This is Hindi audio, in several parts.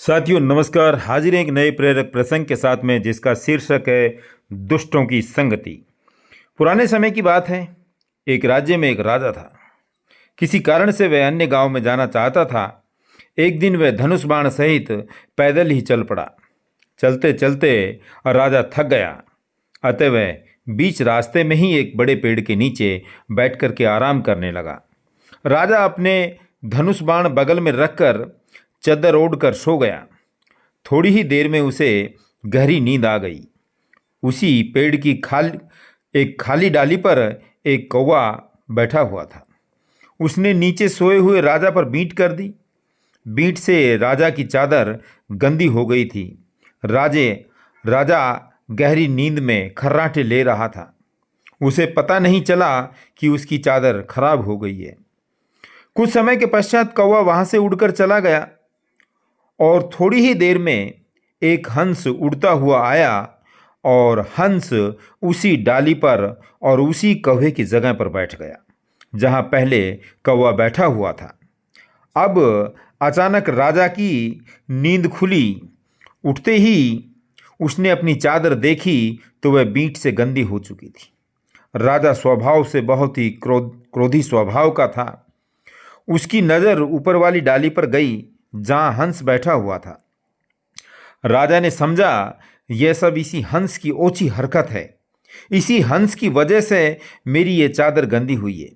साथियों नमस्कार। हाजिर हैं एक नए प्रेरक प्रसंग के साथ में, जिसका शीर्षक है दुष्टों की संगति। पुराने समय की बात है। एक राज्य में एक राजा था। किसी कारण से वह अन्य गांव में जाना चाहता था। एक दिन वह धनुष बाण सहित पैदल ही चल पड़ा। चलते चलते राजा थक गया, अतः वह बीच रास्ते में ही एक बड़े पेड़ के नीचे बैठ कर के आराम करने लगा। राजा अपने धनुष बाण बगल में रखकर चद्दर ओढ़कर सो गया। थोड़ी ही देर में उसे गहरी नींद आ गई। उसी पेड़ की एक खाली डाली पर एक कौवा बैठा हुआ था। उसने नीचे सोए हुए राजा पर बींट कर दी। बींट से राजा की चादर गंदी हो गई थी। राजा गहरी नींद में खर्राटे ले रहा था। उसे पता नहीं चला कि उसकी चादर खराब हो गई है। कुछ समय के पश्चात कौवा वहां से उड़कर चला गया और थोड़ी ही देर में एक हंस उड़ता हुआ आया और हंस उसी डाली पर और उसी कौवे की जगह पर बैठ गया जहां पहले कौवा बैठा हुआ था। अब अचानक राजा की नींद खुली। उठते ही उसने अपनी चादर देखी तो वह बींट से गंदी हो चुकी थी। राजा स्वभाव से बहुत ही क्रोधी स्वभाव का था। उसकी नज़र ऊपर वाली डाली पर गई जहां हंस बैठा हुआ था। राजा ने समझा यह सब इसी हंस की ओछी हरकत है। इसी हंस की वजह से मेरी ये चादर गंदी हुई है।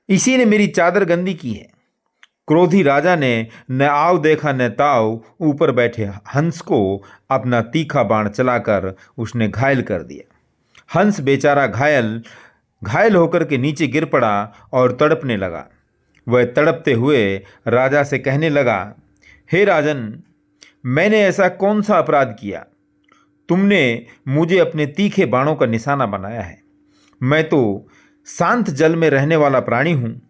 इसी ने मेरी चादर गंदी की है। क्रोधी राजा ने न आव देखा न ताव ऊपर बैठे हंस को अपना तीखा बाण चलाकर उसने घायल कर दिया। हंस बेचारा घायल होकर के नीचे गिर पड़ा और तड़पने लगा। वह तड़पते हुए राजा से कहने लगा, हे राजन, मैंने ऐसा कौन सा अपराध किया? तुमने मुझे अपने तीखे बाणों का निशाना बनाया है। मैं तो शांत जल में रहने वाला प्राणी हूँ।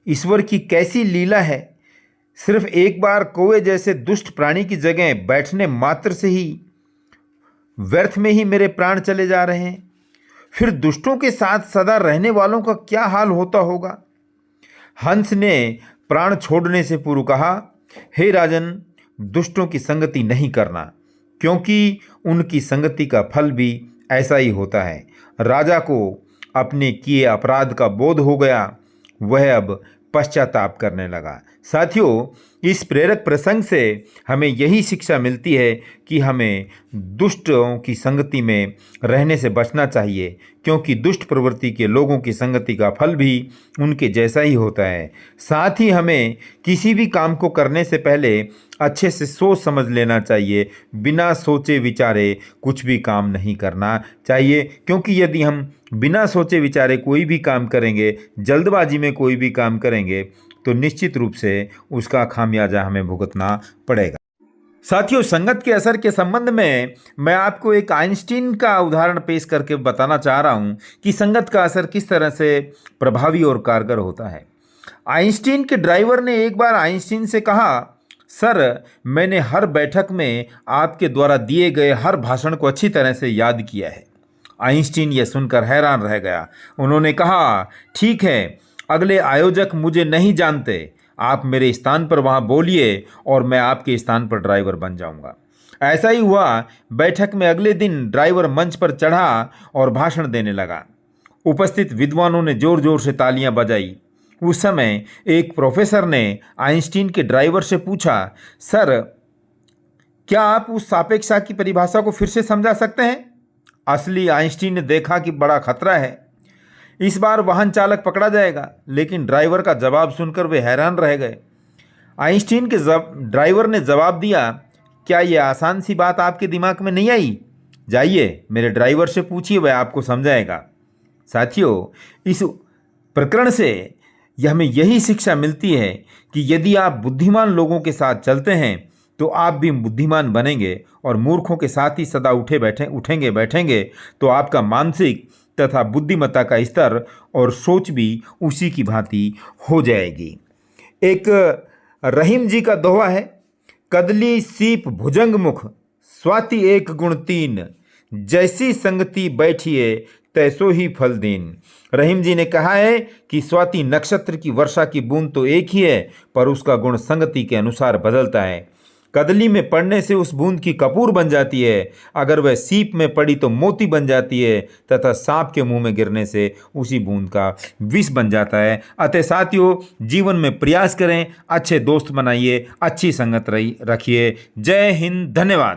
ईश्वर की कैसी लीला है। सिर्फ एक बार कौवे जैसे दुष्ट प्राणी की जगह बैठने मात्र से ही व्यर्थ में ही मेरे प्राण चले जा रहे हैं। फिर दुष्टों के साथ सदा रहने वालों का क्या हाल होता होगा। हंस ने प्राण छोड़ने से पूर्व कहा, हे राजन, दुष्टों की संगति नहीं करना, क्योंकि उनकी संगति का फल भी ऐसा ही होता है। राजा को अपने किए अपराध का बोध हो गया। वह अब पश्चाताप करने लगा। साथियों, इस प्रेरक प्रसंग से हमें यही शिक्षा मिलती है कि हमें दुष्टों की संगति में रहने से बचना चाहिए, क्योंकि दुष्ट प्रवृत्ति के लोगों की संगति का फल भी उनके जैसा ही होता है। साथ ही हमें किसी भी काम को करने से पहले अच्छे से सोच समझ लेना चाहिए। बिना सोचे विचारे कुछ भी काम नहीं करना चाहिए, क्योंकि यदि हम बिना सोचे विचारे कोई भी काम करेंगे, जल्दबाजी में कोई भी काम करेंगे, तो निश्चित रूप से उसका खामियाजा हमें भुगतना पड़ेगा। साथियों, संगत के असर के संबंध में मैं आपको एक आइंस्टीन का उदाहरण पेश करके बताना चाह रहा हूं कि संगत का असर किस तरह से प्रभावी और कारगर होता है। आइंस्टीन के ड्राइवर ने एक बार आइंस्टीन से कहा, सर, मैंने हर बैठक में आपके द्वारा दिए गए हर भाषण को अच्छी तरह से याद किया है। आइंस्टीन यह सुनकर हैरान रह गया। उन्होंने कहा, ठीक है, अगले आयोजक मुझे नहीं जानते, आप मेरे स्थान पर वहां बोलिए और मैं आपके स्थान पर ड्राइवर बन जाऊंगा। ऐसा ही हुआ। बैठक में अगले दिन ड्राइवर मंच पर चढ़ा और भाषण देने लगा। उपस्थित विद्वानों ने जोर जोर से तालियां बजाई। उस समय एक प्रोफेसर ने आइंस्टीन के ड्राइवर से पूछा, सर, क्या आप उस सापेक्षता की परिभाषा को फिर से समझा सकते हैं? असली आइंस्टीन ने देखा कि बड़ा खतरा है, इस बार वाहन चालक पकड़ा जाएगा। लेकिन ड्राइवर का जवाब सुनकर वे हैरान रह गए। आइंस्टीन के ड्राइवर ने जवाब दिया, क्या यह आसान सी बात आपके दिमाग में नहीं आई? जाइए मेरे ड्राइवर से पूछिए, वह आपको समझाएगा। साथियों, इस प्रकरण से हमें यही शिक्षा मिलती है कि यदि आप बुद्धिमान लोगों के साथ चलते हैं तो आप भी बुद्धिमान बनेंगे, और मूर्खों के साथ ही सदा उठेंगे बैठेंगे तो आपका मानसिक तथा बुद्धिमत्ता का स्तर और सोच भी उसी की भांति हो जाएगी। एक रहीम जी का दोहा है, कदली सीप भुजंग मुख, स्वाति एक गुण तीन, जैसी संगति बैठिए तैसो ही फल दीन। रहीम जी ने कहा है कि स्वाति नक्षत्र की वर्षा की बूंद तो एक ही है, पर उसका गुण संगति के अनुसार बदलता है। कदली में पड़ने से उस बूंद की कपूर बन जाती है, अगर वह सीप में पड़ी तो मोती बन जाती है, तथा सांप के मुंह में गिरने से उसी बूंद का विष बन जाता है। अतः साथियों, जीवन में प्रयास करें, अच्छे दोस्त बनाइए, अच्छी संगत रखिए। जय हिंद, धन्यवाद।